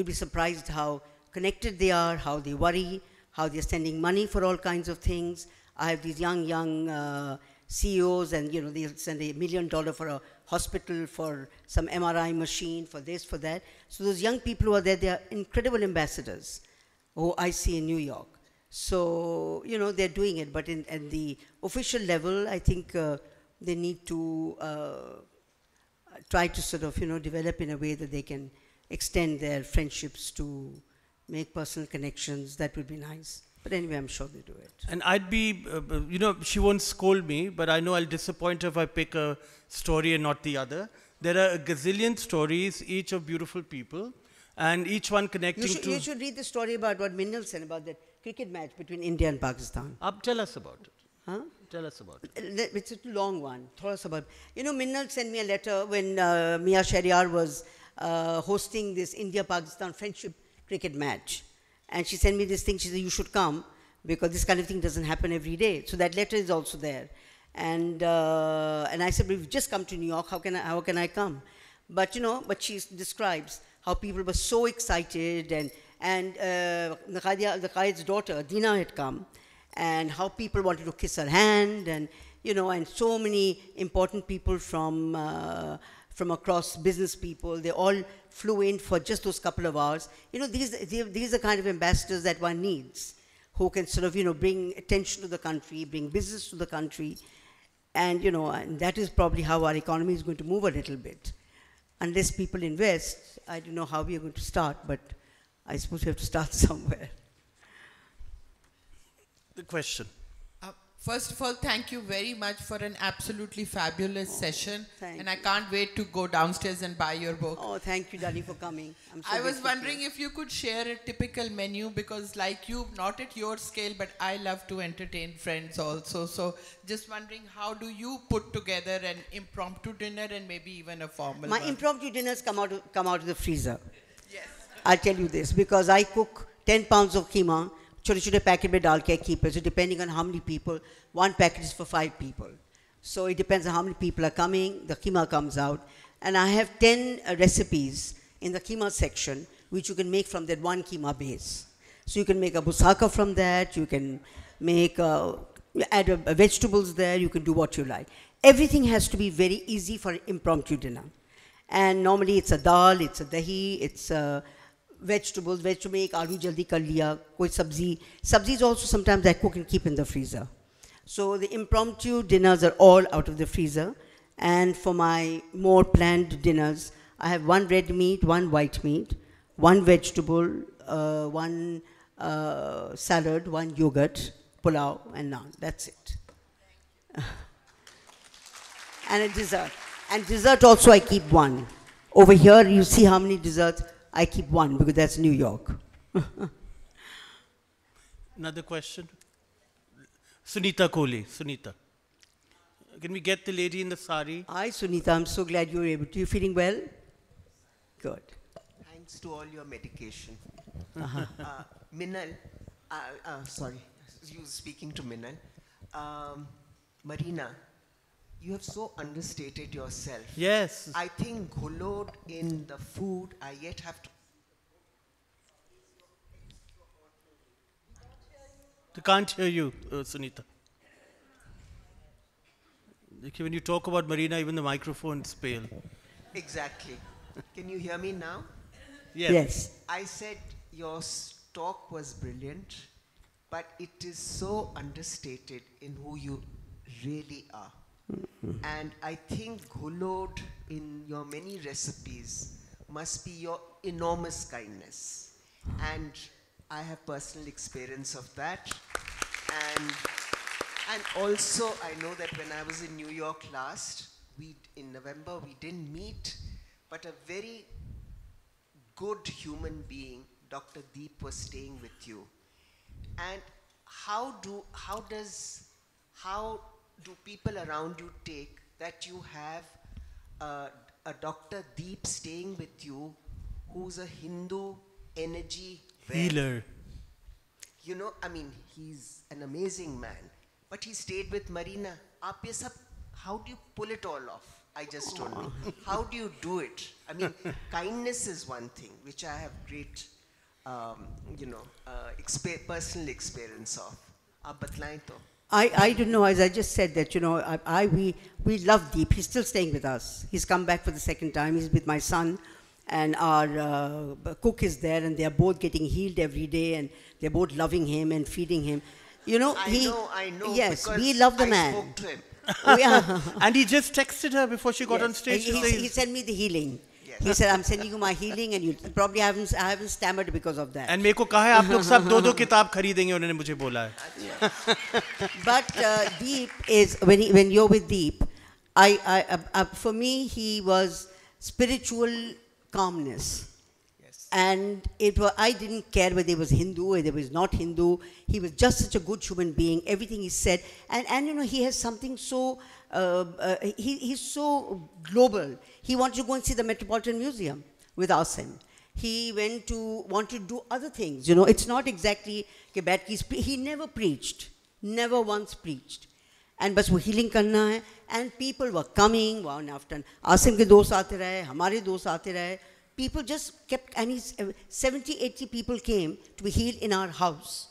B: be surprised how connected they are, how they worry, how they're sending money for all kinds of things. I have these young CEOs, and they'll send $1 million for a hospital, for some MRI machine, for this, for that. So those young people who are there, they are incredible ambassadors who I see in New York. So, they're doing it. But at the official level, I think they need to try to sort of, develop in a way that they can extend their friendships to make personal connections. That would be nice. But anyway, I'm sure they do it.
A: And I'd be, she won't scold me, but I know I'll disappoint her if I pick a story and not the other. There are a gazillion stories, each of beautiful people, and each one connecting to...
B: You should read the story about what Minnal said about that cricket match between India and Pakistan.
A: Tell us about it.
B: Huh?
A: Tell us about it.
B: It's a long one. Minnal sent me a letter when Mia Shahryar was hosting this India-Pakistan friendship cricket match. And she sent me this thing. She said, you should come, because this kind of thing doesn't happen every day. So that letter is also there. And I said, we've just come to New York. How can I come? But, but she describes how people were so excited, and the Qaid's daughter, Dina, had come, and how people wanted to kiss her hand, and, and so many important people from across, business people, they all flew in for just those couple of hours. These are the kind of ambassadors that one needs, who can sort of, bring attention to the country, bring business to the country. And, and that is probably how our economy is going to move a little bit. Unless people invest, I don't know how we are going to start, but I suppose we have to start somewhere.
A: The question.
C: First of all, thank you very much for an absolutely fabulous session. And I can't wait to go downstairs and buy your book.
B: Oh, thank you, Dali, for coming.
C: I was wondering if you could share a typical menu, because like you, not at your scale, but I love to entertain friends also. So just wondering, how do you put together an impromptu dinner and maybe even a formal
B: My
C: one?
B: impromptu dinners come out of the freezer.
C: Yes.
B: I'll tell you this, because I cook 10 pounds of keema, छोटे-छोटे packet में डाल के keep it. So depending on how many people, one packet is for 5 people. So it depends on how many people are coming, the keema comes out. And I have 10 recipes in the keema section, which you can make from that one keema base. So you can make a busaka from that, you can make, add vegetables there, you can do what you like. Everything has to be very easy for an impromptu dinner. And normally it's a dal, it's a dahi, it's vegetables, make aloo jaldi kar liya, koi sabzi. Sabzis also sometimes I cook and keep in the freezer. So the impromptu dinners are all out of the freezer. And for my more planned dinners, I have 1 red meat, 1 white meat, 1 vegetable, 1 salad, 1 yogurt, pulao, and naan. That's it. And a dessert. And dessert also I keep 1. Over here, you see how many desserts. I keep 1 because that's New York.
A: Another question? Sunita Kohli. Sunita. Can we get the lady in the sari?
B: Hi, Sunita. I'm so glad you were able to. You feeling well? Good.
D: Thanks to all your medication. Minnal, sorry, you speaking to Minnal. Marina, you have so understated yourself.
A: Yes.
D: I think gulod in the food, I yet have to...
A: I can't hear you, Sunita. When you talk about Marina, even the microphone's pale.
D: Exactly. Can you hear me now?
A: Yes.
B: Yes.
D: I said your talk was brilliant, but it is so understated in who you really are. And I think Ghulod in your many recipes must be your enormous kindness. And I have personal experience of that. And also I know that when I was in New York last, in November, we didn't meet, but a very good human being, Dr. Deep, was staying with you. And how do people around you take that you have a Dr. Deep staying with you who's a Hindu energy
A: Healer.
D: You know, I mean, he's an amazing man, but he stayed with Marina. Aap ye sab, how do you pull it all off? I just don't know. How do you do it? I mean, kindness is one thing, which I have great, personal experience of. Aap batlaएं to.
B: I don't know, as I just said that, we love Deep. He's still staying with us. He's come back for the second time. He's with my son, and our cook is there, and they're both getting healed every day, and they're both loving him and feeding him.
D: I know.
B: Yes, we love the man.
D: I spoke to him.
B: Oh, yeah.
A: And he just texted her before she got on stage.
B: He sent me the healing.
D: Yes.
B: He said, I'm sending you my healing, and you probably I haven't stammered because of that.
A: And मेरे को कहा है आप लोग सब दो किताब खरीदेंगे उन्होंने मुझे बोला है.
B: But Deep is, when you're with Deep, for me, he was spiritual calmness.
D: Yes.
B: And I didn't care whether he was Hindu, whether he was not Hindu. He was just such a good human being. Everything he said. And he has something so, he's so global. He wanted to go and see the Metropolitan Museum with Asim. He wanted to do other things. It's not exactly, he never preached. Never once preached. And bas wo healing karna hai, and people were coming one after Asim ke dost aate rahe, hamare dost aate rahe. People just kept, and 70, 80 people came to be healed in our house.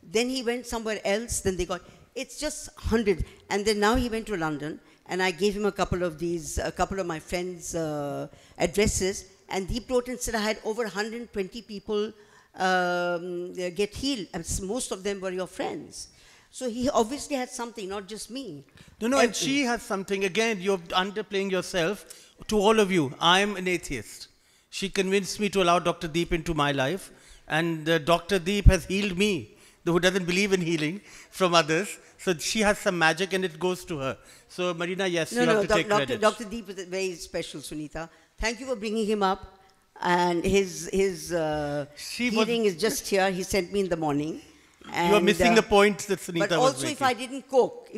B: Then he went somewhere else, then they got, it's just 100. And then now he went to London, and I gave him a couple of my friends' addresses, and he wrote and said I had over 120 people get healed, and most of them were your friends. So he obviously had something, not just me.
A: No, and she has something. Again, you're underplaying yourself. To all of you, I'm an atheist. She convinced me to allow Dr. Deep into my life. And Dr. Deep has healed me, who doesn't believe in healing from others. So she has some magic and it goes to her. So Marina, yes, you have to take credit.
B: Dr. Deep is very special, Sunita. Thank you for bringing him up. And his healing is just here. He sent me in the morning.
A: And you are missing the point that Sunita was making.
B: But also, if I didn't cook,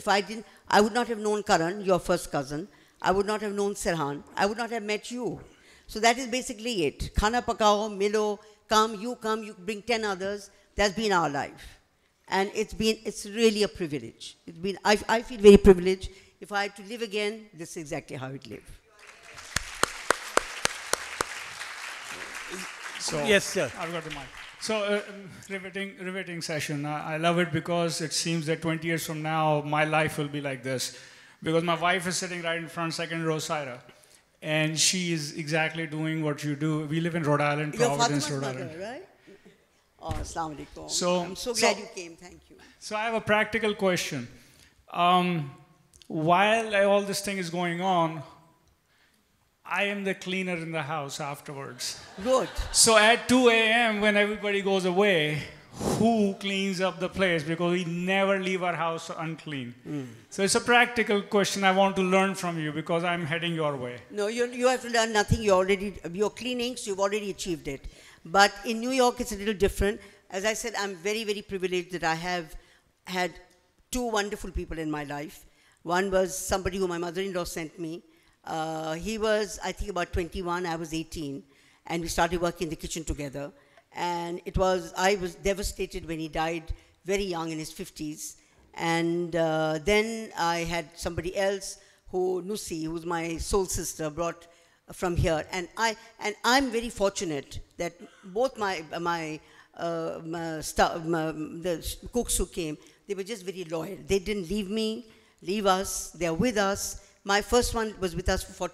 B: I would not have known Karan, your first cousin. I would not have known Sirhan. I would not have met you. So that is basically it. Khana pakao, milo, you bring 10 others. That's been our life. And it's really a privilege. I feel very privileged. If I had to live again, this is exactly how I'd live.
E: So,
A: yes, sir.
E: I've got the mic. So, riveting session. I love it because it seems that 20 years from now, my life will be like this. Because my wife is sitting right in front, second row, Saira. And she is exactly doing what you do. We live in Rhode Island, Providence, Rhode Island.
B: Mother, right? Oh, Assalamu alaikum.
E: So,
B: I'm so glad you came. Thank you.
E: So I have a practical question. While all this thing is going on, I am the cleaner in the house afterwards.
B: Good.
E: So at 2 a.m. when everybody goes away, who cleans up the place? Because we never leave our house unclean. So it's a practical question I want to learn from you because I'm heading your way.
B: No, you have to learn nothing. You're cleaning, so you've already achieved it. But in New York, it's a little different. As I said, I'm very, very privileged that I have had two wonderful people in my life. One was somebody who my mother-in-law sent me. He was, I think, about 21. I was 18. And we started working in the kitchen together. And I was devastated when he died very young in his 50s. And then I had somebody else Nusi, who's my soul sister, brought from here. And I'm very fortunate that both the cooks who came, they were just very loyal. They didn't leave us. They're with us. My first one was with us for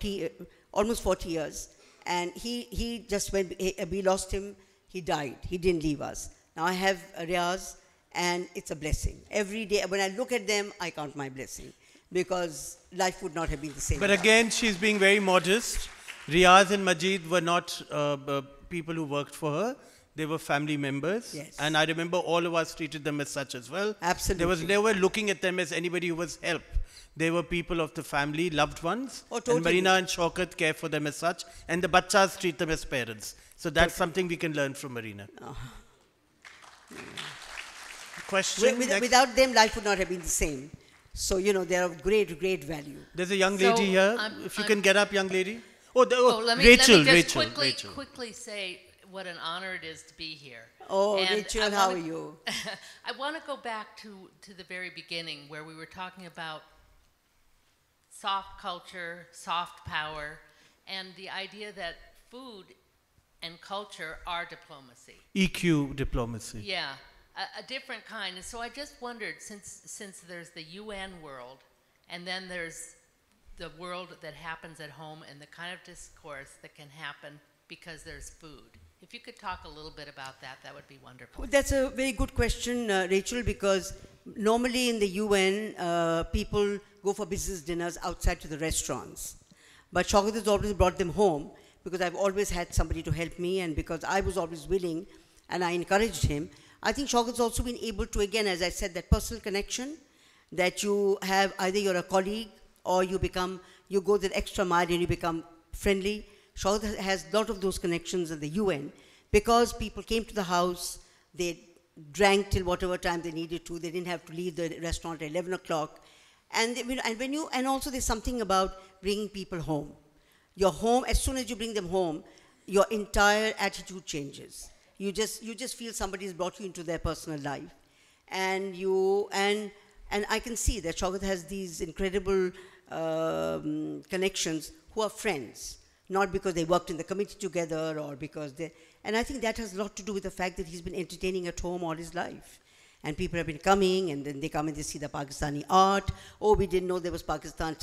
B: almost 40 years. And he just went, we lost him. He died. He didn't leave us. Now I have Riaz, and it's a blessing. Every day, when I look at them, I count my blessing, because life would not have been the same.
A: But again, she's being very modest. Riaz and Majid were not people who worked for her. They were family members.
B: Yes.
A: And I remember all of us treated them as such as well.
B: Absolutely.
A: There was never looking at them as anybody who was help. They were people of the family, loved ones.
B: Oh, totally.
A: And Marina and Shaukat care for them as such. And the bachas treat them as parents. So that's something we can learn from Marina.
B: Oh.
A: Question?
B: Without them, life would not have been the same. So, you know, they're of great, great value.
A: There's a young lady here. If you can get up, young lady. Oh,
F: let me
A: Rachel.
F: just quickly say what an honor it is to be here.
B: Oh,
F: And
B: Rachel, how are you?
F: I want to go back to the very beginning where we were talking about soft culture, soft power, and the idea that food and culture are diplomacy.
A: EQ diplomacy.
F: Yeah, a different kind. And so I just wondered, since there's the UN world, and then there's the world that happens at home and the kind of discourse that can happen because there's food. If you could talk a little bit about that, that would be wonderful.
B: Well, that's a very good question, Rachel, because normally in the UN, people go for business dinners outside to the restaurants. But Shaukat has always brought them home, because I've always had somebody to help me, and because I was always willing and I encouraged him. I think Shaukat's also been able to, again, as I said, that personal connection, that you have, either you're a colleague or you go that extra mile and you become friendly. Shaukat has a lot of those connections in the UN, because people came to the house, they drank till whatever time they needed to, they didn't have to leave the restaurant at 11 o'clock. And also there's something about bringing people home. Your home, as soon as you bring them home, your entire attitude changes. You just feel somebody has brought you into their personal life. And I can see that Shaukat has these incredible connections who are friends, not because they worked in the committee together or because and I think that has a lot to do with the fact that he's been entertaining at home all his life. And people have been coming, and then they come and they see the Pakistani art. Oh, we didn't know there was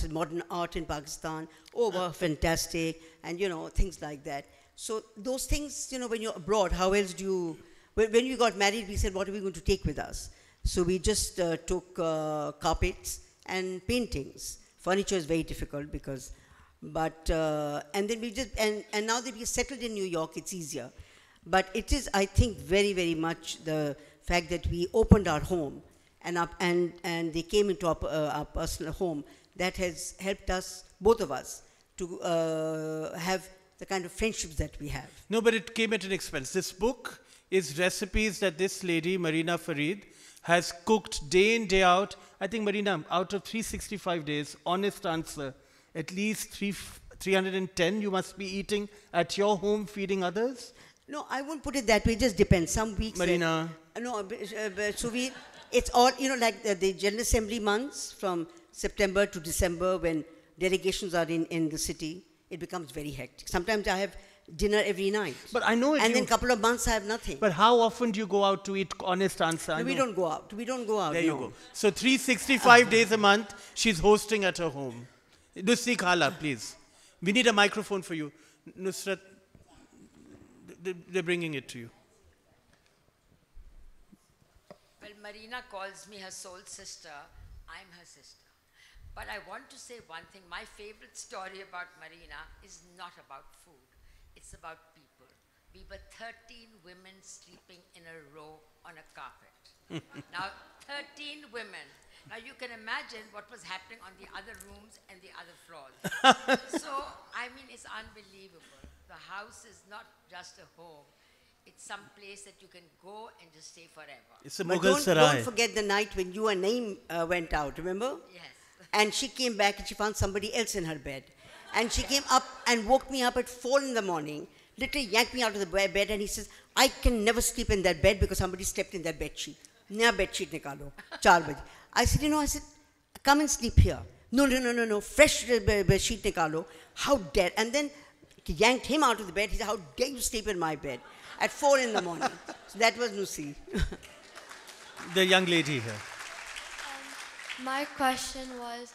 B: modern art in Pakistan. Oh, wow, fantastic. And, you know, things like that. So those things, you know, when you're abroad, how else do you... When we got married, we said, what are we going to take with us? So we just took carpets and paintings. Furniture is very difficult because... and then we just... And now that we settled in New York, it's easier. But it is, I think, very, very much the fact that we opened our home and they came into our personal home, that has helped us, both of us, to have the kind of friendships that we have.
A: No, but it came at an expense. This book is recipes that this lady, Marina Fareed, has cooked day in, day out. I think, Marina, out of 365 days, honest answer, at least 310 you must be eating at your home, feeding others?
B: No, I won't put it that way. It just depends. Some weeks...
A: Marina...
B: No, Suvir, it's all, you know, like the General Assembly months from September to December, when delegations are in the city, it becomes very hectic. Sometimes I have dinner every night.
A: But I know...
B: And then a couple of months I have nothing.
A: But how often do you go out to eat? Honest answer.
B: No, we don't go out. We don't go out.
A: There you go. So 365 days a month, she's hosting at her home. Nusri Khala, please. We need a microphone for you. Nusrat, they're bringing it to you.
G: Well, Marina calls me her soul sister. I'm her sister. But I want to say one thing. My favorite story about Marina is not about food. It's about people. We were 13 women sleeping in a row on a carpet. Now, 13 women. Now, you can imagine what was happening on the other rooms and the other floors. So, I mean, it's unbelievable. The house is not just a home. It's some place that you can go and just stay forever.
A: It's a
B: But
A: Mughal Sarai.
B: don't forget the night when you and Naeem went out, remember?
G: Yes.
B: And she came back and she found somebody else in her bed. And she came up and woke me up at 4 in the morning, literally yanked me out of the bed, and he says, I can never sleep in that bed because somebody slept in that bed sheet. Naya bed sheet nikalo, 4 baje. I said, come and sleep here. No, fresh bed sheet nikalo. How dare? And then he yanked him out of the bed. He said, how dare you sleep in my bed at 4 in the morning? So that was Nusi.
A: The young lady here.
H: My question was,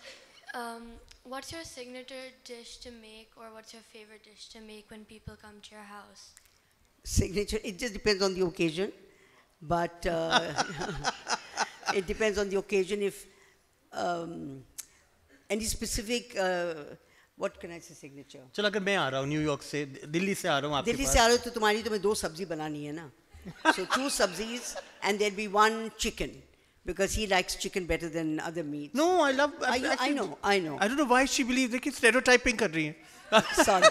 H: what's your signature dish to make, or what's your favorite dish to make when people come to your house?
B: Signature, it just depends on the occasion. But it depends on the occasion. If any specific, what can I say, signature?
A: चलो अगर मैं आ रहा हूँ New York से दिल्ली से आ रहा हूँ आपके
B: दिल्ली
A: पास
B: से आ रहे हो तो तुम्हें 2 सब्जी बनानी है ना. So 2 sabzis and there'll be 1 chicken because he likes chicken better than other meats.
A: No, I love.
B: I know.
A: I don't know why she believes that she's stereotyping कर रही है.
B: Sorry.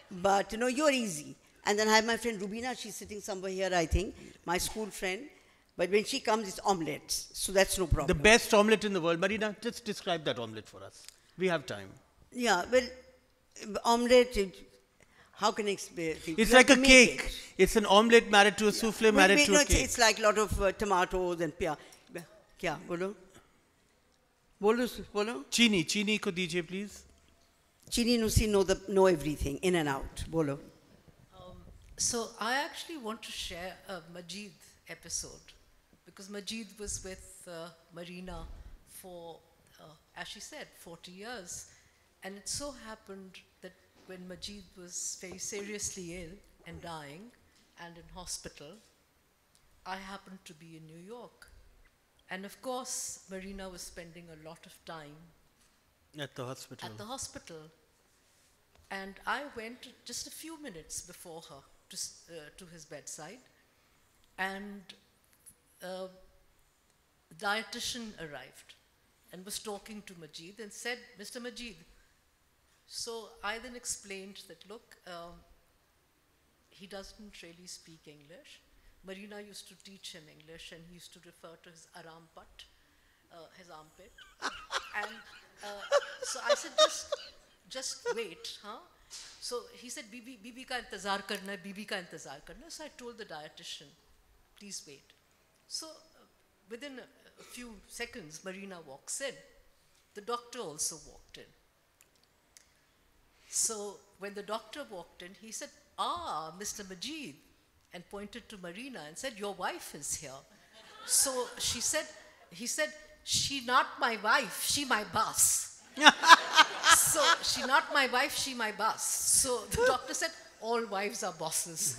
B: But you're easy. And then I have my friend Rubina, she's sitting somewhere here, I think, my school friend. But when she comes, it's omelets. So that's no problem.
A: The best omelette in the world. Marina, just describe that omelette for us. We have time.
B: Yeah, well, omelette, how can I explain?
A: It's like a cake. It's an omelette married to a souffle, married to a cake.
B: It's like a lot of tomatoes and pia. Kya? Bolo? Bolo?
A: Chini ko dijiye, please.
B: Chini Nusi know everything, in and out. Bolo.
I: So I actually want to share a Majid episode because Majid was with Marina for, as she said, 40 years. And it so happened that when Majid was very seriously ill and dying and in hospital, I happened to be in New York. And of course, Marina was spending a lot of time
A: at the hospital.
I: And I went just a few minutes before her to his bedside. And the dietitian arrived and was talking to Majid and said, Mr. Majid. So I then explained that, look, he doesn't really speak English. Marina used to teach him English and he used to refer to his arampat, his armpit. And so I said, just wait, huh? So he said, Bibi ka intezar karna hai, Bibi ka intezar karna hai. So I told the dietitian, please wait. So within a few seconds, Marina walks in. The doctor also walked in. So when the doctor walked in, he said, Mr. Majid, and pointed to Marina and said, your wife is here. So he said, she not my wife, she my boss. So she not my wife, she my boss. So the doctor said, all wives are bosses.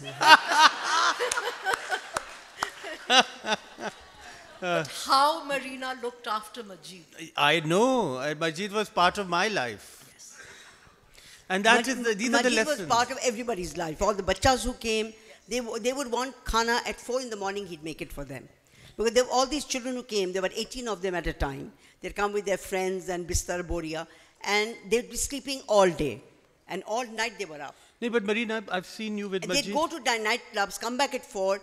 I: But how Marina looked after Majid.
A: I know. Majid was part of my life. Yes. And these are the lessons.
B: Majid was part of everybody's life. All the bachas who came, they would want khana at 4 in the morning, he'd make it for them. Because there were all these children who came, there were 18 of them at a time. They'd come with their friends and bistar boria, and they'd be sleeping all day. And all night they were up.
A: No, but Marina, I've seen you with Majid.
B: They'd go to nightclubs, come back at 4,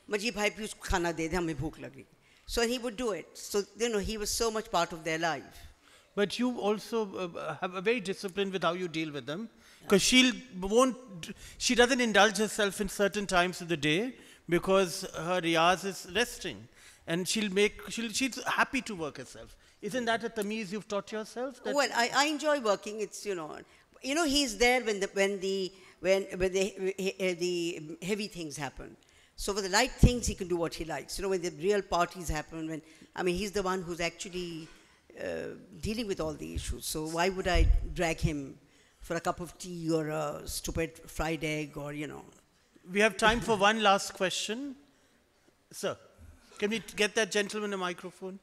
B: Majid bhai, please khana de de, hame bhook lagi. So he would do it. So, he was so much part of their life.
A: But you also have a very discipline with how you deal with them. Because she doesn't indulge herself in certain times of the day because her riyaz is resting. And she's happy to work herself. Isn't that a tamiz you've taught yourself?
B: Well, I enjoy working. It's, he's there when the heavy things happen. So for the light things, he can do what he likes. When the real parties happen, he's the one who's actually dealing with all the issues. So why would I drag him for a cup of tea or a stupid fried egg or,
A: We have time for one last question. Sir, can we get that gentleman a microphone?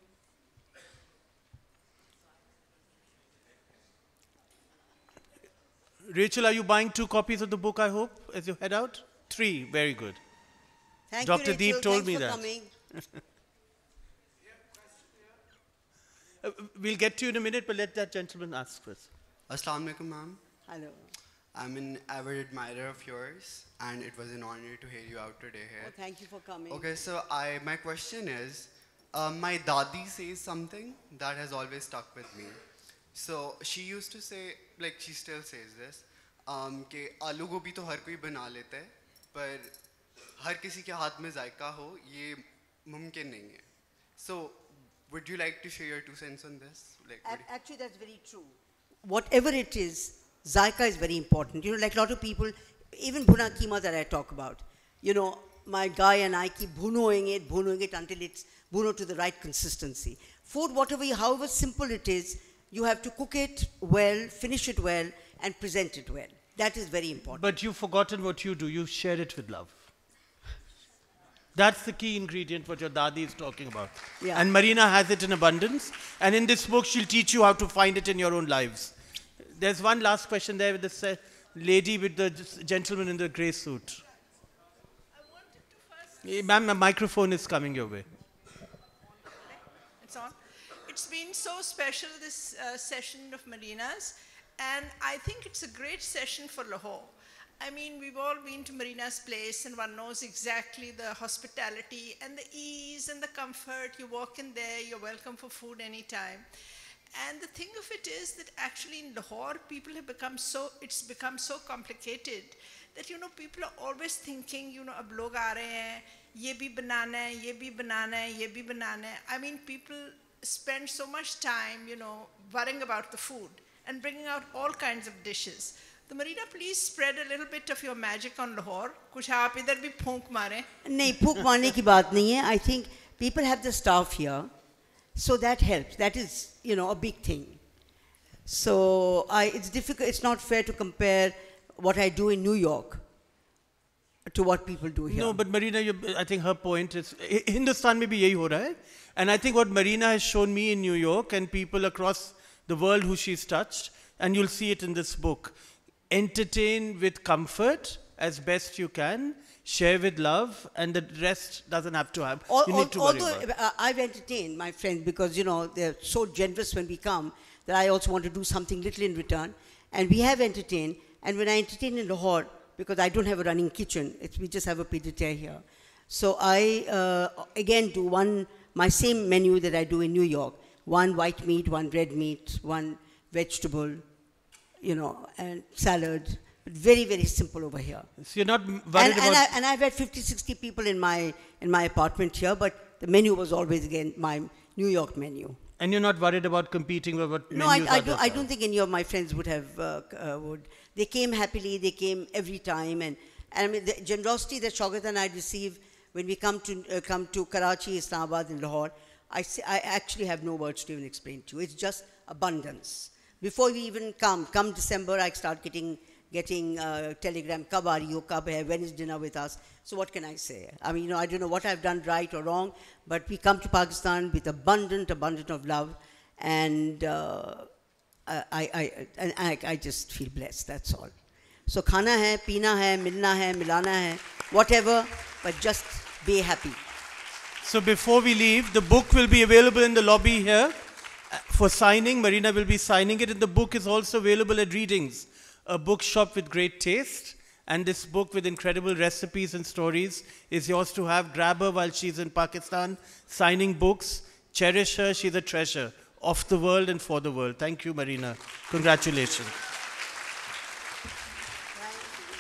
A: Rachel, are you buying 2 copies of the book, I hope, as you head out? 3, very good.
B: Thank
A: Dr.
B: you, Rachel.
A: Deep told
B: Thanks
A: me
B: for
A: that.
B: Coming.
A: We'll get to you in a minute, but let that gentleman ask first.
J: Assalamu alaikum, ma'am.
B: Hello.
J: I'm an avid admirer of yours, and it was an honor to hear you out today here.
B: Oh, thank you for coming.
J: Okay, so my question is, my dadi says something that has always stuck with me. So she used to say, like she still says this, कि आलू गोभी तो हर कोई बना लेता है, पर हर किसी के हाथ में जायका हो ये मुमकिन नहीं है. So would you like to share your 2 cents on this?
B: Actually, that's very true. Whatever it is, zaika is very important. Like a lot of people, even bhuna keema that I talk about, my guy and I keep bhunoing it until it's bhuno to the right consistency. Food, however simple it is, you have to cook it well, finish it well, and present it well. That is very important.
A: But you've forgotten what you do. You share it with love. That's the key ingredient what your dadi is talking about.
B: Yeah.
A: And Marina has it in abundance. And in this book, she'll teach you how to find it in your own lives. There's one last question there with the lady with the gentleman in the grey suit. Ma'am, the microphone is coming your way.
K: It's on. It's been so special, this session of Marina's, and I think it's a great session for Lahore. I mean, we've all been to Marina's place, and one knows exactly the hospitality and the ease and the comfort. You walk in there, you're welcome for food anytime. And the thing of it is that actually in Lahore, it's become so complicated that, you know, people are always thinking, you know, ab log aa rahe hain, ye bhi banana hai, ye bhi banana hai, ye bhi banana hai. I mean, people spend so much time, you know, worrying about the food and bringing out all kinds of dishes. So Marina, please spread a little bit of your magic on Lahore. Kuch aap idhar bhi phoonk mare.
B: नहीं फूक मारने की बात नहीं है. I think people have the staff here, so that helps. That is, you know, a big thing. So it's difficult. It's not fair to compare what I do in New York to what people do here.
A: No, but Marina, I think her point is, Hindustan mein bhi yahi ho raha hai. And I think what Marina has shown me in New York and people across the world who she's touched, and you'll see it in this book, entertain with comfort as best you can, share with love, and the rest doesn't have to have. You need to worry about it.
B: I've entertained my friends because, you know, they're so generous when we come that I also want to do something little in return. And we have entertained. And when I entertain in Lahore, because I don't have a running kitchen, we just have a pied de terre here. So I, again, do my same menu that I do in New York. One white meat, one red meat, one vegetable, you know, and salad. Very, very simple over here.
A: So you're not worried about...
B: And I've had 50, 60 people in my apartment here, but the menu was always, again, my New York menu.
A: And you're not worried about competing with what
B: No,
A: menus
B: I don't think any of my friends would have, they came happily, they came every time. And I mean, the generosity that Shaukat and I receive when we come to Karachi, Islamabad, and Lahore, I actually have no words to even explain to you. It's just abundance. Before we even come December, I start getting telegram, kab aa rahi ho, kab hai, when is dinner with us? So what can I say? I mean, you know, I don't know what I've done right or wrong, but we come to Pakistan with abundant of love, and I just feel blessed, that's all. So khana hai, peena hai, milna hai, milana hai, whatever, but just be happy.
A: So before we leave, the book will be available in the lobby here for signing. Marina will be signing it, and the book is also available at Readings, a bookshop with great taste. And this book with incredible recipes and stories is yours to have. Grab her while she's in Pakistan, signing books. Cherish her, she's a treasure of the world and for the world. Thank you, Marina. Congratulations.
B: Thank you.